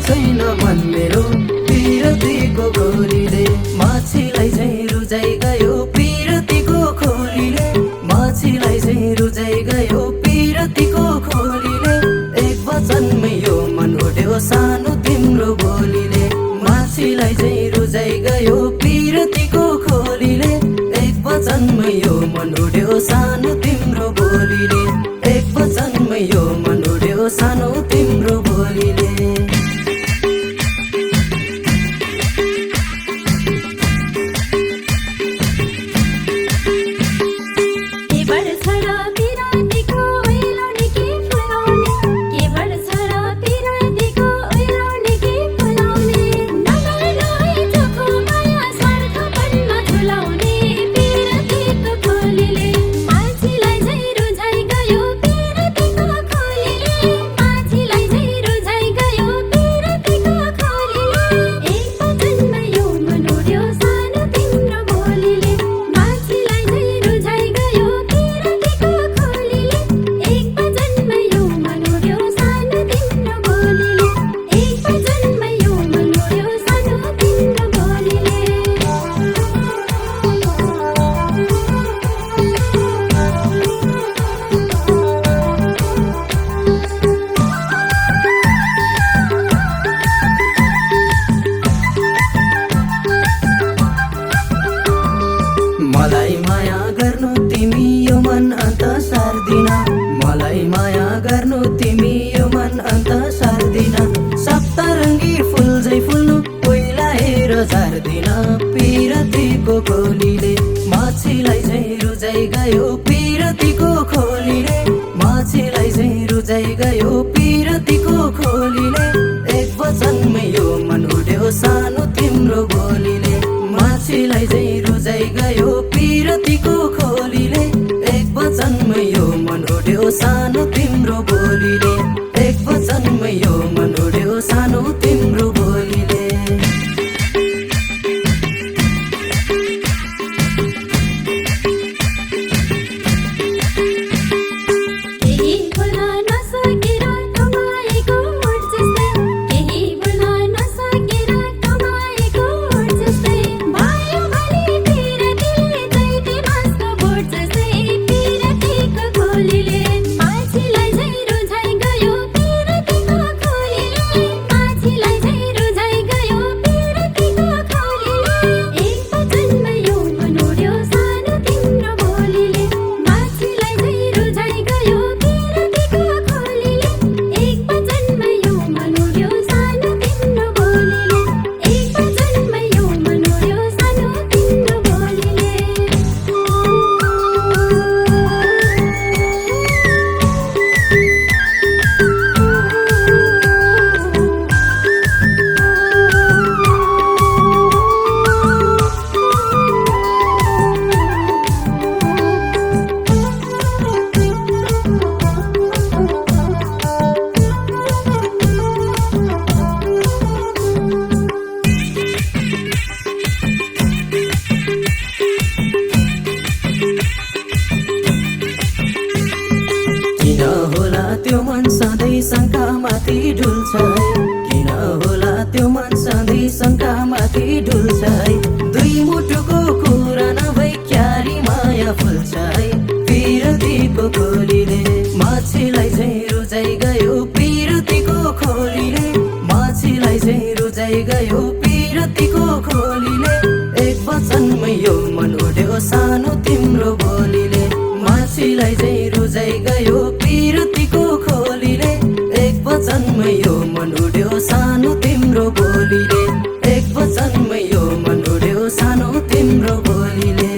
छैन मन मेरो पिरतीको गोलीले माछीलाई चाहिँ रुजाइ गयो पिरतीको खोलीले माछीलाई चाहिँ रुजाइ गयो पिरतीको खोलीले एक वचनमै यो मन उड्यो सानो तिम्रो बोलीले माछीलाई चाहिँ रुजाइ गयो पिरतीको खोलीले एक वचनमै यो मन उड्यो सानो तिम्रो बोलीले एक वचनमै यो मन उड्यो सानो तिम्रो बोलीले मलाई माया गर्नु तिमी यो मन अन्त सार्दिन मलाई माया गर्नु तिमी यो मन अन्त सार्दिन सप्तरङ्गी फुल झै फुल्नु पहिला हेर झार्दिन पिरतीको खोलीले माछीलाई चाहिँ रुजाइ गयो पिरतीको खोलीले माछीलाई चाहिँ रुजाइ गयो पिरतीको खोलीले एक वचनमै यो मन उड्यो सानो तिम्रो बोलीले माछीलाई चाहिँ रुजाइ गयो पिरतीको खोलीले एक वचनमै यो मन उड्यो सानो तिम्रो बोलीले एक वचनमै यो मन उड्यो सानो तिम्रो बोलीले किन होला त्यो मन सधैँ शङ्कामाथि ढुल्छ है किन होला त्यो मन सधैँ शङ्कामाथि ढुल्छ है दुई मुटुको कुरा नभई क्यारी माया फुल्छ है पिरतीको खोलीले माछीलाई चाहिँ रुजाइ गयो पिरतीको खोलीले माछीलाई चाहिँ रुजाइ गयो पिरतीको खोलीले एक वचनमै यो मन उड्यो सानो तिम्रो बोलीले माछीलाई चाहिँ रुजाइ गयो पिरतीको खोलीले एक वचनमै यो मन उड्यो सानो तिम्रो बोलीले एक वचनमै यो मन उड्यो सानो तिम्रो बोलीले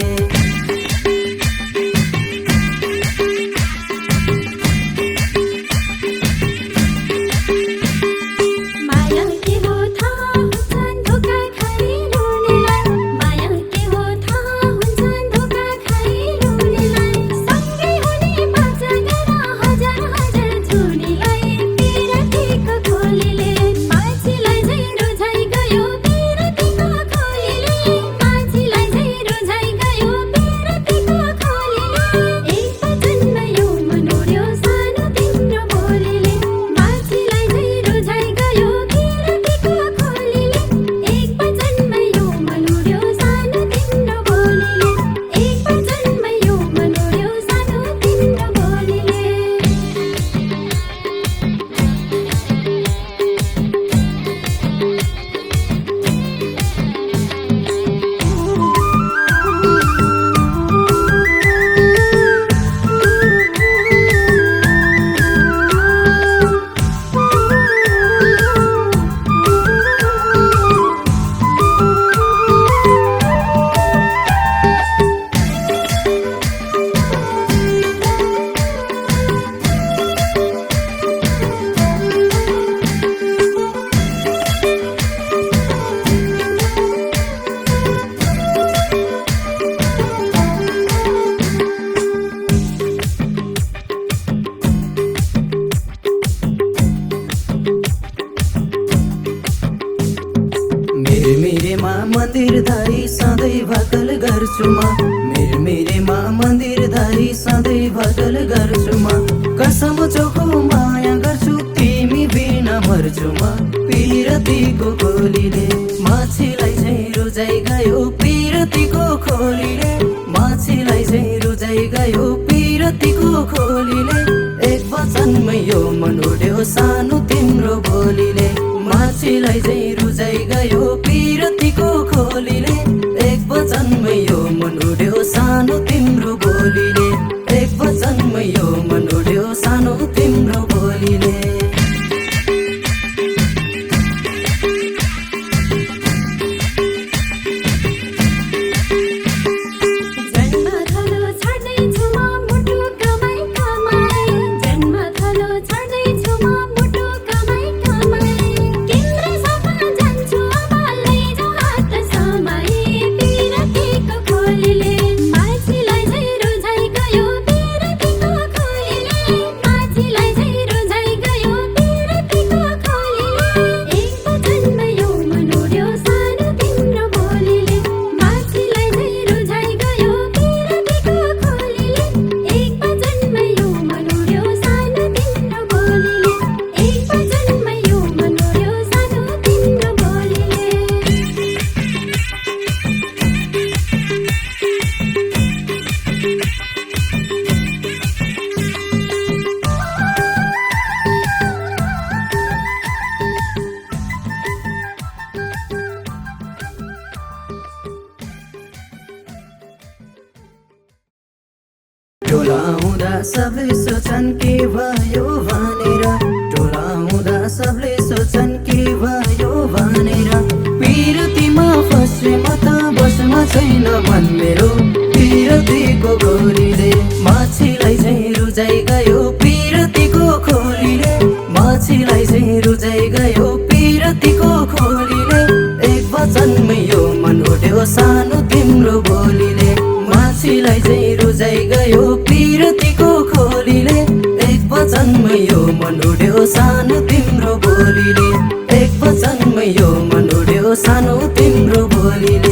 My मन्दिर धाई सधैँ भकल गर्छु म मिरमिरेमा मन्दिर धाई सधैँ भकल गर्छु म कसम चोखो माया गर्छु तिमी बिना मर्छु म पिरतीको खोलीले माछीलाई चाहिँ रुजाइ गयो पिरतीको खोलीले माछीलाई चाहिँ रुजाइ गयो पिरतीको खोलीले एक वचनमै यो मन उड्यो सानो तिम्रो बोलीले माछीलाई चाहिँ रुजाइ गयो पिरतीको खोलीले एक वचनमै यो मन उड्यो सानो तिम्रो बोलीले एक वचनमै यो मन उड्यो सानो तिम्रो बोलीले टोला हुँदा सबले सोच्छन् के भयो भनेर टोला हुँदा सबले सोच्छन् के भयो भनेर पिरतीमा फसे म त बसमा छैन मन मेरो पिरतीको गोलीले माछीलाई चाहिँ रुजाइ गयो पिरतीको खोलीले माछीलाई चाहिँ रुजाइ गयो पिरतीको खोलीले एक वचनमै यो मन उड्यो सानो तिम्रो बोलीले माछीलाई चाहिँ रुजाइ गयो पिरतीको खोलीले एक वचनमै यो मन उड्यो सानो तिम्रो बोलीले एक वचनमै यो मन उड्यो सानो तिम्रो बोलीले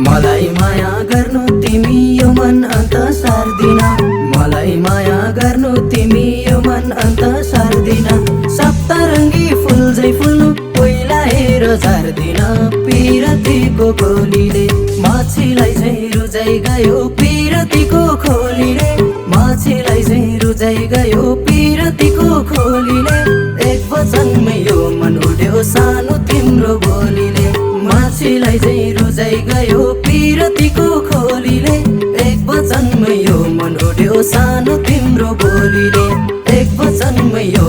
मलाई माया गर्नु तिमी यो मन अन्त सार्दिन मलाई माया गर्नु तिमी यो मन अन्त सार्दिन सप्तरङ्गी फुल झै फुल्नु पहिला हेर झार्दिन पिरतीको खोलीले माछीलाई चाहिँ रुजाइ गयो पिरतीको खोलीले माछीलाई चाहिँ रुजाइ गयो पिरतीको खोलीले एक वचनमै यो मन उड्यो सानो तिम्रो बोलीले माछीलाई चाहिँ रुजाइ गयो पिरतीको खोलीले एक वचनमै यो मन उड्यो सानो तिम्रो बोलीले एक वचनमै यो